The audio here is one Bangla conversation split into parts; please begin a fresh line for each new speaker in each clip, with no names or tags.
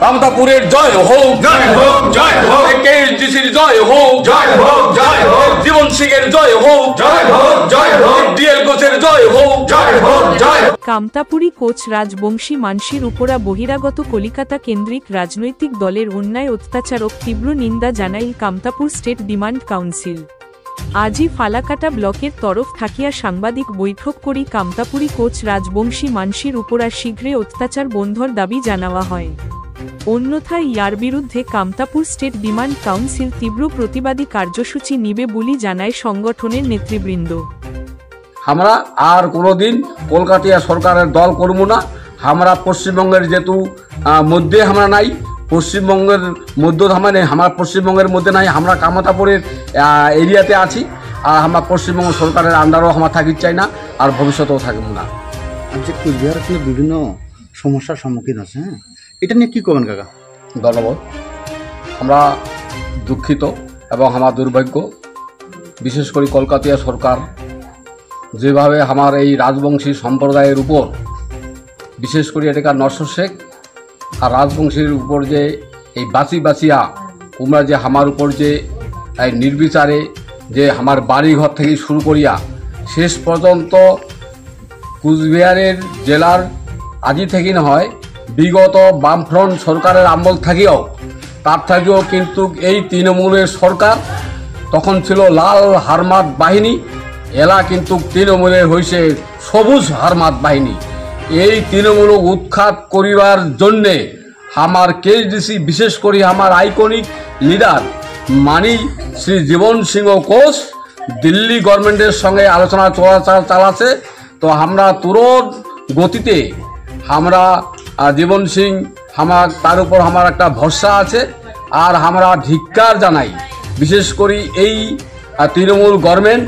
কামতাপুরের জয় হোক,
জয় হোক, জয় হোক,
কেএসডিসির জয় হোক,
জয় হোক, জয় হোক,
জীবন সিংয়ের জয় হোক,
জয় হোক, জয় হোক,
ডিএল কোচের জয় হোক,
জয় হোক, জয় হোক।
কামতাপুরী কোচ রাজবংশী মানসির উপরা বহিরাগত কলিকাতা কেন্দ্রিক রাজনৈতিক দলের অন্যায় অত্যাচারক তীব্র নিন্দা জানাইল কামতাপুর স্টেট ডিমান্ড কাউন্সিল। আজি ফালাকাটা ব্লকের তরফ থাকিয়া সাংবাদিক বৈঠক করি কামতাপুরী কোচ রাজবংশী মানসির উপরা শীঘ্রে অত্যাচার বন্ধর দাবি জানাওয়া হয়। অন্যথায় ইয়ার বিরুদ্ধে কামতাপুর স্টেট ডিমান্ড কাউন্সিল তীব্র প্রতিবাদী কার্যসূচি নিবে বলে জানায় সংগঠনের নেতৃবৃন্দ।
আমরা আর কোনোদিন কলকাতা সরকারের দল করব না। আমরা পশ্চিমবঙ্গের যেহেতু মধ্যে আমরা নাই, পশ্চিমবঙ্গের মধ্য মানে আমার পশ্চিমবঙ্গের মধ্যে নাই, আমরা কামতাপুরের এরিয়াতে আছি। আর আমরা পশ্চিমবঙ্গ সরকারের আন্ডারও আমরা থাকি চাই না, আর ভবিষ্যতেও থাকব না।
আচ্ছা, কুচবিহার বিভিন্ন সমস্যার সম্মুখীন আছে, হ্যাঁ, এটা নিয়ে কী করবেন কাকা?
ধন্যবাদ। আমরা দুঃখিত এবং আমার দুর্ভাগ্য, বিশেষ করে কলকাতা সরকার যেভাবে আমার এই রাজবংশী সম্প্রদায়ের উপর, বিশেষ করে এটাকার নরসর শেখ আর রাজবংশীর উপর যে এই বাঁচিয়া তোমরা যে আমার উপর যে এই নির্বিচারে যে আমার বাড়িঘর থেকে শুরু করিয়া শেষ পর্যন্ত কুচবিহারের জেলার আজি থেকে হয় বিগত বামফ্রন্ট সরকারের আমল থাকিও তার থেকেও কিন্তু এই তৃণমূলের সরকার তখন ছিল লাল হারমাত বাহিনী, এলা কিন্তু তৃণমূলের হয়েছে সবুজ হারমাত বাহিনী। এই তৃণমূল উৎখাত করিবার জন্যে আমার কেএসডিসি, বিশেষ করে আমার আইকনিক লিডার মানি শ্রী জীবন সিংহ কোচ দিল্লি গভর্নমেন্টের সঙ্গে আলোচনা চালাচ্ছে। তো আমরা তুরন্ত গতিতে আমরা জীবন সিং তার উপর আমার একটা ভরসা আছে। আর আমরা ধিক্কার জানাই বিশেষ করে এই তৃণমূল গভর্নমেন্ট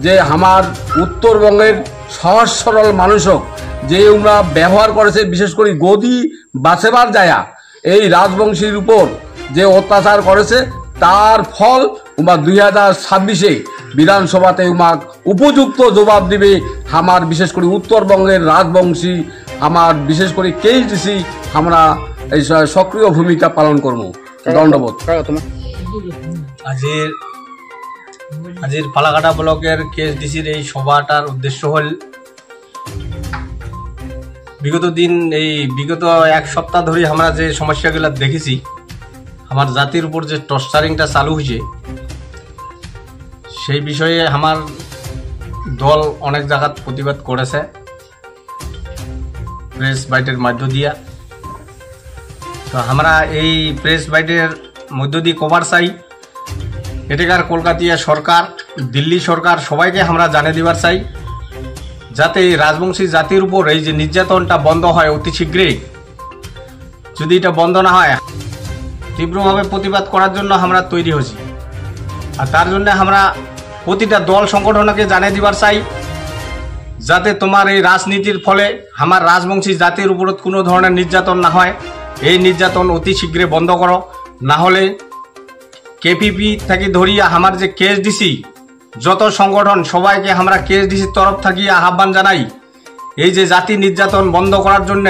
যে আমার উত্তরবঙ্গের সহজ সরল মানুষক যে আমরা ব্যবহার করেছে, বিশেষ করে গদি বাঁচেবার যায়া এই রাজবংশীর উপর যে অত্যাচার করেছে তার ফল 2026 বিধানসভাতে উপযুক্ত জবাব দিবে। আমার বিশেষ করে উত্তরবঙ্গের রাজবংশী, আমার বিশেষ করে কেএসডিসি আমরা এই সক্রিয় ভূমিকা পালন করব। দণ্ডবোধ।
আজির ফালাকাটা ব্লকের কেএসডিসির এই সভাটার উদ্দেশ্য হল বিগত এক সপ্তাহ ধরে আমরা যে সমস্যাগুলো দেখেছি, আমার জাতির উপর যে টর্চারিংটা চালু হয়েছে সেই বিষয়ে আমার দল অনেক জায়গাত প্রতিবাদ করেছে প্রেস বাইটের মধ্য দিয়া। তো আমরা এই প্রেস বাইটের মধ্য দিয়ে কভার চাই, এটাকার কলকাতা সরকার, দিল্লি সরকার সবাইকে আমরা জানিয়ে দেবার চাই যাতে এই রাজবংশী জাতির উপর এই যে নির্যাতনটা বন্ধ হয় অতি শীঘ্রই। যদি এটা বন্ধ না হয় তীব্রভাবে প্রতিবাদ করার জন্য আমরা তৈরি হয়েছি। আর তার জন্য আমরা প্রতিটা দল সংগঠনকে জানিয়ে দিবার চাই যাতে তোমার এই রাজনীতির ফলে আমার রাজবংশী জাতির উপর কোনো ধরনের নির্যাতন না হয়। এই নির্যাতন অতি শীঘ্রে বন্ধ করো, না হলে কেপিপি থেকে ধরিয়া আমার যে কেএসডিসি যত সংগঠন সবাইকে আমরা কেএসডিসির তরফ থেকে আহ্বান জানাই এই যে জাতি নির্যাতন বন্ধ করার জন্য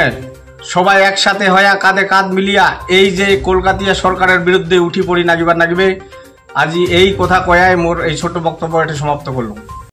সবাই একসাথে হইয়া কাঁধে কাঁধ মিলিয়া এই যে কলকাতা সরকারের বিরুদ্ধে উঠি পড়ি নাগিবে। আজি এই কথা কয়াই মোর এই ছোট বক্তব্য এটা সমাপ্ত করলাম।